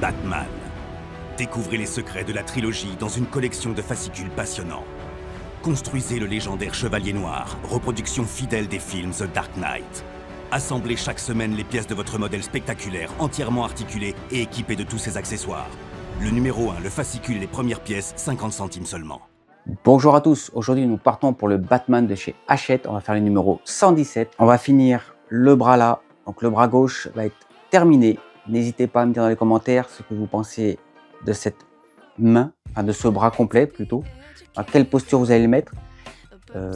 Batman. Découvrez les secrets de la trilogie dans une collection de fascicules passionnants. Construisez le légendaire Chevalier Noir, reproduction fidèle des films The Dark Knight. Assemblez chaque semaine les pièces de votre modèle spectaculaire, entièrement articulé et équipé de tous ses accessoires. Le numéro 1, le fascicule, les premières pièces, 50 centimes seulement. Bonjour à tous, aujourd'hui nous partons pour le Batman de chez Hachette, on va faire le numéro 117. On va finir le bras là, donc le bras gauche va être terminé. N'hésitez pas à me dire dans les commentaires ce que vous pensez de cette main, enfin de ce bras complet plutôt, à quelle posture vous allez le mettre.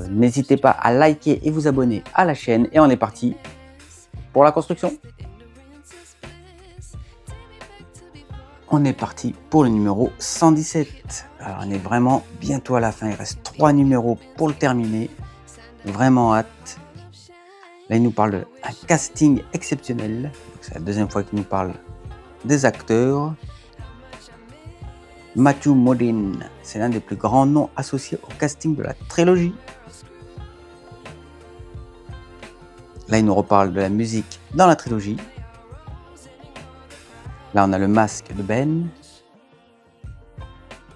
N'hésitez pas à liker et vous abonner à la chaîne et on est parti pour la construction. On est parti pour le numéro 117. Alors on est vraiment bientôt à la fin, il reste 3 numéros pour le terminer. Vraiment hâte. Là il nous parle d'un casting exceptionnel. C'est la deuxième fois qu'il nous parle des acteurs. Matthew Modine, c'est l'un des plus grands noms associés au casting de la trilogie. Là il nous reparle de la musique dans la trilogie. Là, on a le masque de Ben.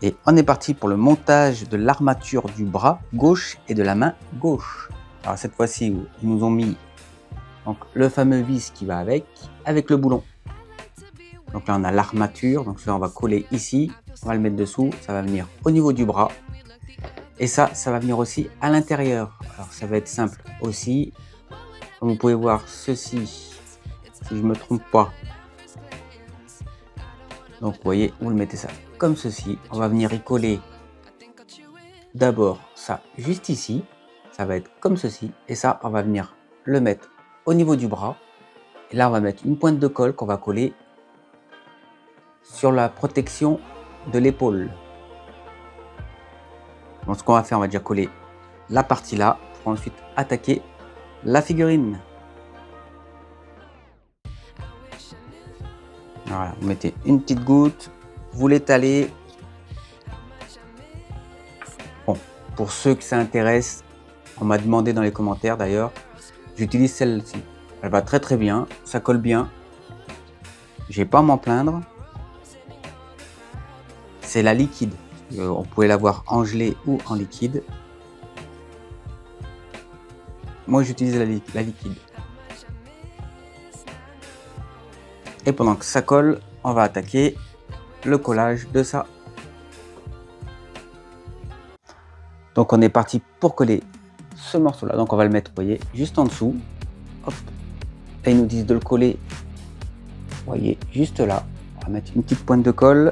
Et on est parti pour le montage de l'armature du bras gauche et de la main gauche. Alors cette fois-ci, ils nous ont mis donc, le fameux vis qui va avec le boulon. Donc là, on a l'armature. Donc là, on va coller ici. On va le mettre dessous. Ça va venir au niveau du bras. Et ça va venir aussi à l'intérieur. Alors ça va être simple aussi. Comme vous pouvez voir, ceci, si je ne me trompe pas. Donc vous voyez, vous le mettez ça comme ceci. On va venir y coller d'abord ça juste ici. Ça va être comme ceci. Et ça, on va venir le mettre au niveau du bras. Et là, on va mettre une pointe de colle qu'on va coller sur la protection de l'épaule. Donc ce qu'on va faire, on va déjà coller la partie là pour ensuite attaquer la figurine. Voilà, vous mettez une petite goutte, vous l'étalez. Bon, pour ceux que ça intéresse, on m'a demandé dans les commentaires d'ailleurs, j'utilise celle-ci. Elle va très très bien, ça colle bien. J'ai pas à m'en plaindre. C'est la liquide. On pouvait l'avoir en gelée ou en liquide. Moi j'utilise la liquide. Et pendant que ça colle, on va attaquer le collage de ça. Donc on est parti pour coller ce morceau là. Donc on va le mettre, vous voyez, juste en dessous. Hop. Là ils nous disent de le coller, vous voyez, juste là. On va mettre une petite pointe de colle.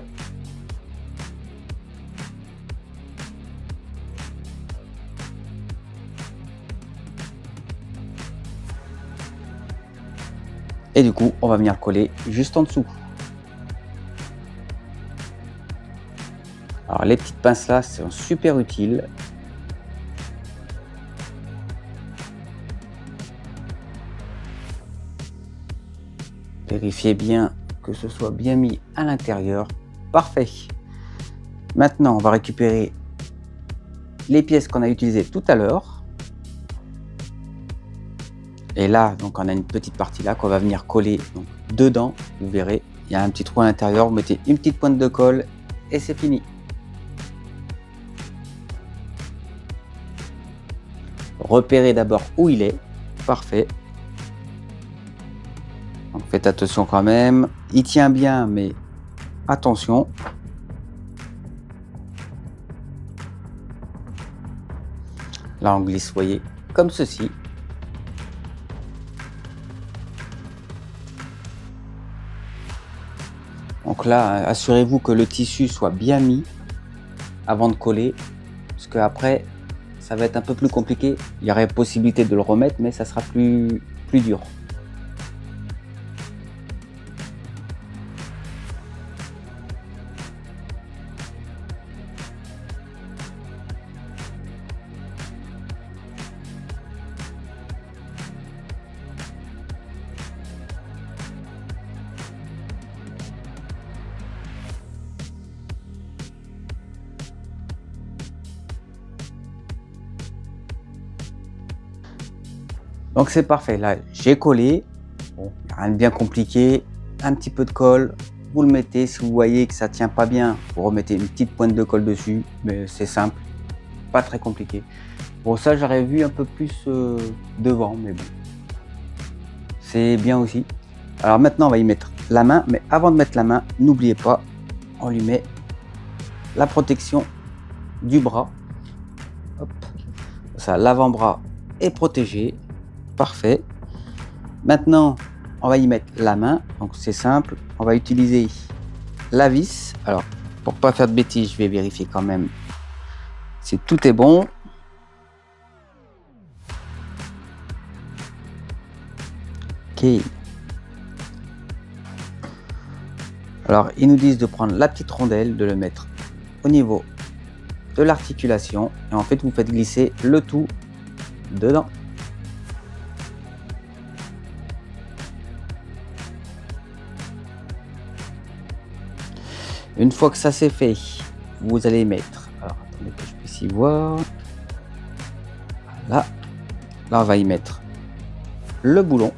Et du coup, on va venir coller juste en dessous. Alors les petites pinces là, c'est super utile. Vérifiez bien que ce soit bien mis à l'intérieur. Parfait. Maintenant, on va récupérer les pièces qu'on a utilisées tout à l'heure. Et là, donc on a une petite partie là qu'on va venir coller donc, dedans. Vous verrez, il y a un petit trou à l'intérieur. Vous mettez une petite pointe de colle et c'est fini. Repérez d'abord où il est. Parfait. Donc faites attention quand même. Il tient bien, mais attention. Là, on glisse, vous voyez, comme ceci. Donc là, assurez-vous que le tissu soit bien mis avant de coller, parce que après, ça va être un peu plus compliqué. Il y aurait possibilité de le remettre, mais ça sera plus dur. Donc c'est parfait, là j'ai collé, bon, rien de bien compliqué, un petit peu de colle, vous le mettez. Si vous voyez que ça tient pas bien, vous remettez une petite pointe de colle dessus, mais c'est simple, pas très compliqué. Bon, ça j'aurais vu un peu plus devant, mais bon, c'est bien aussi. Alors maintenant on va y mettre la main, mais avant de mettre la main, n'oubliez pas, on lui met la protection du bras. Hop. Ça, l'avant-bras est protégé, parfait. Maintenant on va y mettre la main, donc c'est simple, on va utiliser la vis. Alors pour pas faire de bêtises, je vais vérifier quand même si tout est bon. Ok. Alors ils nous disent de prendre la petite rondelle, de le mettre au niveau de l'articulation et en fait vous faites glisser le tout dedans. Une fois que ça c'est fait, vous allez mettre, alors attendez que je puisse y voir, là, on va y mettre le boulon.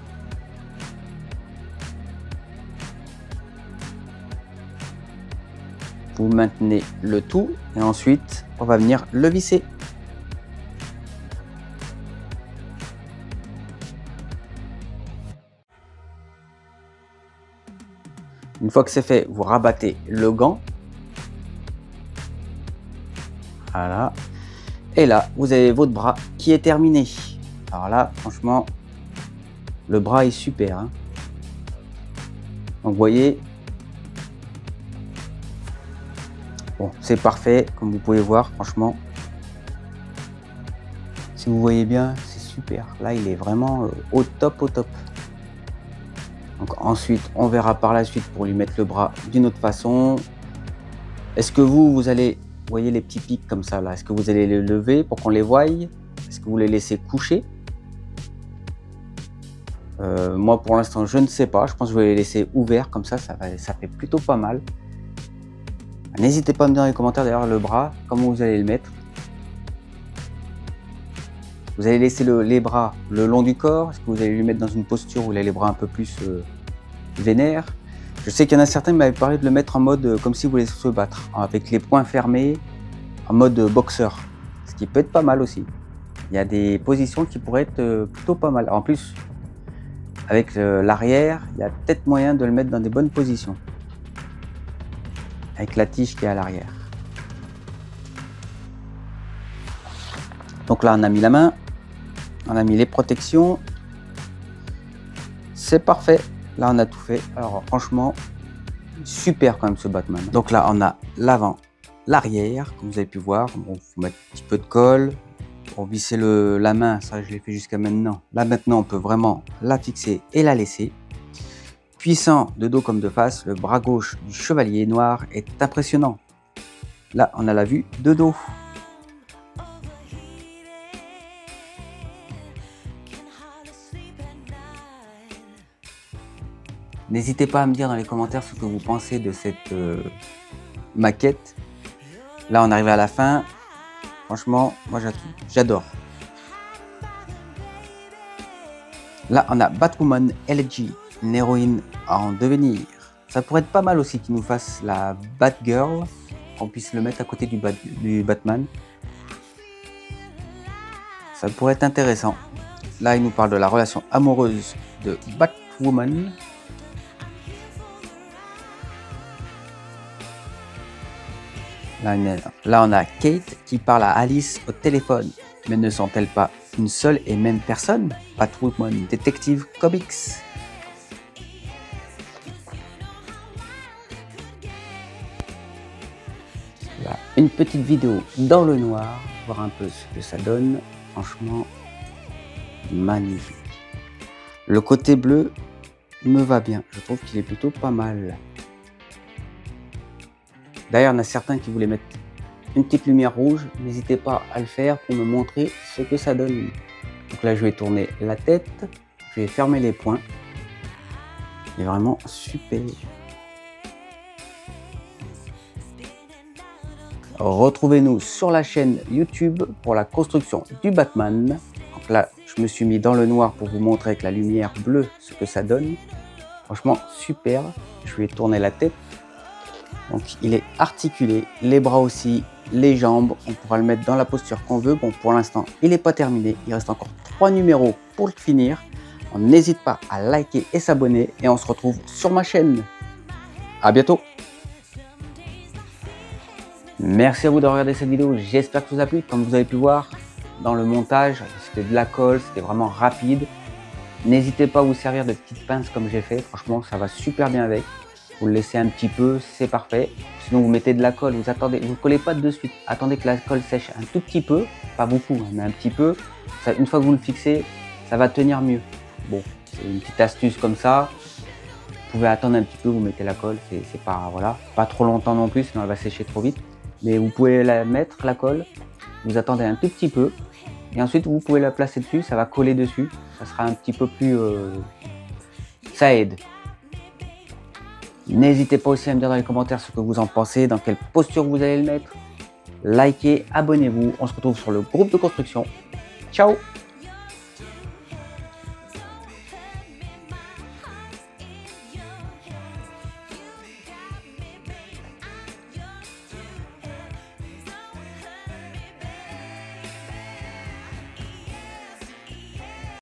Vous maintenez le tout et ensuite on va venir le visser. Une fois que c'est fait, vous rabattez le gant. Voilà. Et là, vous avez votre bras qui est terminé. Alors là, franchement, le bras est super, hein. Donc vous voyez, bon, c'est parfait, comme vous pouvez voir, franchement. Si vous voyez bien, c'est super. Là, il est vraiment au top, au top. Donc ensuite, on verra par la suite pour lui mettre le bras d'une autre façon. Est-ce que vous allez, vous voyez les petits pics comme ça là, est-ce que vous allez les lever pour qu'on les voie? Est-ce que vous les laissez coucher? Moi pour l'instant, je ne sais pas. Je pense que je vais les laisser ouverts comme ça fait plutôt pas mal. N'hésitez pas à me dire dans les commentaires d'ailleurs le bras, comment vous allez le mettre. Vous allez laisser les bras le long du corps. Est-ce que vous allez lui mettre dans une posture où vous avez les bras un peu plus vénères? Je sais qu'il y en a certains qui m'avaient parlé de le mettre en mode comme si vous voulez se battre, avec les poings fermés, en mode boxeur. Ce qui peut être pas mal aussi. Il y a des positions qui pourraient être plutôt pas mal. En plus, avec l'arrière, il y a peut-être moyen de le mettre dans des bonnes positions. Avec la tige qui est à l'arrière. Donc là, on a mis la main, on a mis les protections. C'est parfait. Là, on a tout fait. Alors, franchement, super quand même ce Batman. Donc là, on a l'avant, l'arrière, comme vous avez pu voir. Bon, faut mettre un petit peu de colle pour visser la main. Ça, je l'ai fait jusqu'à maintenant. Là, maintenant, on peut vraiment la fixer et la laisser. Puissant de dos comme de face, le bras gauche du chevalier noir est impressionnant. Là, on a la vue de dos. N'hésitez pas à me dire dans les commentaires ce que vous pensez de cette maquette. Là, on arrive à la fin. Franchement, moi j'adore. Là, on a Batwoman LG, une héroïne en devenir. Ça pourrait être pas mal aussi qu'il nous fasse la Batgirl, qu'on puisse le mettre à côté du Batman. Ça pourrait être intéressant. Là, il nous parle de la relation amoureuse de Batwoman. Là, on a Kate qui parle à Alice au téléphone. Mais ne sont-elles pas une seule et même personne? Batwoman Detective Comics. Là, une petite vidéo dans le noir, voir un peu ce que ça donne. Franchement, magnifique. Le côté bleu me va bien. Je trouve qu'il est plutôt pas mal. D'ailleurs, il y en a certains qui voulaient mettre une petite lumière rouge. N'hésitez pas à le faire pour me montrer ce que ça donne. Donc là, je vais tourner la tête. Je vais fermer les poings. Il est vraiment super. Retrouvez-nous sur la chaîne YouTube pour la construction du Batman. Donc là, je me suis mis dans le noir pour vous montrer avec la lumière bleue ce que ça donne. Franchement, super. Je je lui ai tourné la tête. Donc il est articulé, les bras aussi, les jambes, on pourra le mettre dans la posture qu'on veut. Bon, pour l'instant, il n'est pas terminé, il reste encore 3 numéros pour le finir. On n'hésite pas à liker et s'abonner et on se retrouve sur ma chaîne. À bientôt. Merci à vous de regarder cette vidéo, j'espère que ça vous a plu. Comme vous avez pu voir dans le montage, c'était de la colle, c'était vraiment rapide. N'hésitez pas à vous servir de petites pinces comme j'ai fait, franchement ça va super bien avec. Vous le laissez un petit peu, c'est parfait. Sinon vous mettez de la colle, vous attendez, vous ne collez pas de suite. Attendez que la colle sèche un tout petit peu, pas beaucoup, mais un petit peu. Ça, une fois que vous le fixez, ça va tenir mieux. Bon, c'est une petite astuce comme ça. Vous pouvez attendre un petit peu, vous mettez la colle, c'est pas, voilà, pas trop longtemps non plus, sinon elle va sécher trop vite. Mais vous pouvez la mettre, la colle, vous attendez un tout petit peu. Et ensuite vous pouvez la placer dessus, ça va coller dessus. Ça sera un petit peu plus... ça aide. N'hésitez pas aussi à me dire dans les commentaires ce que vous en pensez, dans quelle posture vous allez le mettre. Likez, abonnez-vous, on se retrouve sur le groupe de construction. Ciao!